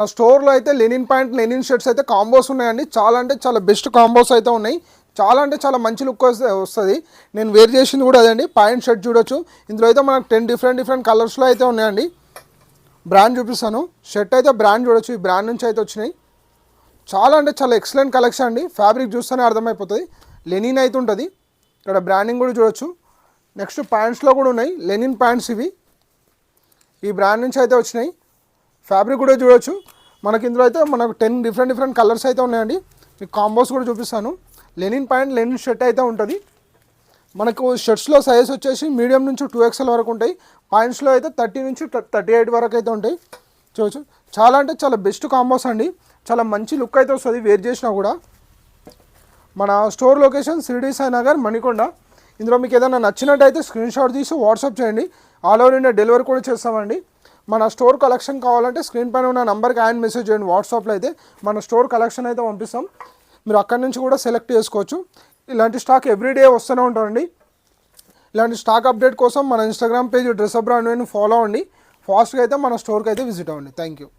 ఆ స్టోర్లో అయితే లెనిన్ ప్యాంట్ లెనిన్ షర్ట్స్ అయితే కాంబోస్ ఉన్నాయండి. చాలా అంటే చాలా బెస్ట్ కాంబోస్ అయితే ఉన్నాయి. చాలా అంటే చాలా మంచి లుక్ వస్తుంది. నేను వేర్ చేసింది కూడా అదండి. ప్యాంట్ షర్ట్ చూడొచ్చు. ఇందులో అయితే మనకు 10 డిఫరెంట్ కలర్స్లో అయితే ఉన్నాయండి. బ్రాండ్ చూపిస్తాను. షర్ట్ అయితే బ్రాండ్ చూడొచ్చు. ఈ బ్రాండ్ నుంచి అయితే వచ్చినాయి. చాలా అంటే చాలా ఎక్సలెంట్ కలెక్షన్ అండి. ఫ్యాబ్రిక్ చూస్తేనే అర్థమైపోతుంది. లెనిన్ అయితే ఉంటుంది. ఇక్కడ బ్రాండింగ్ కూడా చూడొచ్చు. నెక్స్ట్ ప్యాంట్స్లో కూడా ఉన్నాయి లెనిన్ ప్యాంట్స్. ఇవి ఈ బ్రాండ్ నుంచి అయితే వచ్చినాయి. ఫ్యాబ్రిక్ కూడా చూడొచ్చు. మనకి ఇందులో అయితే మనకు 10 డిఫరెంట్ కలర్స్ అయితే ఉన్నాయండి. మీకు కాంబోస్ కూడా చూపిస్తాను. లెనిన్ ప్యాంట్ లెనిన్ షర్ట్ అయితే ఉంటుంది. మనకు షర్ట్స్లో సైజ్ వచ్చేసి మీడియం నుంచి 2XL వరకు ఉంటాయి. ప్యాంట్స్లో అయితే 30 నుంచి 38 వరకు అయితే ఉంటాయి. చూడొచ్చు. చాలా అంటే చాలా బెస్ట్ కాంబోస్ అండి. చాలా మంచి లుక్ అయితే వస్తుంది వేర్ చేసినా కూడా. మన స్టోర్ లొకేషన్ షిరిడి సాయి నగర్ మణికొండ. ఇందులో మీకు ఏదైనా నచ్చినట్టయితే స్క్రీన్ షాట్ తీసి వాట్సాప్ చేయండి. ఆల్ ఓవర్ ఇండియా డెలివరీ కూడా చేస్తామండి. మన స్టోర్ కలెక్షన్ కావాలంటే స్క్రీన్ పైన ఉన్న నెంబర్కి ఆయన మెసేజ్ చేయండి. వాట్సాప్లో అయితే మన స్టోర్ కలెక్షన్ అయితే పంపిస్తాం. మీరు అక్కడి నుంచి కూడా సెలెక్ట్ చేసుకోవచ్చు. ఇలాంటి స్టాక్ ఎవ్రీడే వస్తూనే ఉంటారండి. ఇలాంటి స్టాక్ అప్డేట్ కోసం మన Instagram page dress up brand follow అవ్వండి. ఫాస్ట్గా అయితే మన స్టోర్కి అయితే విజిట్ అవ్వండి. Thank you.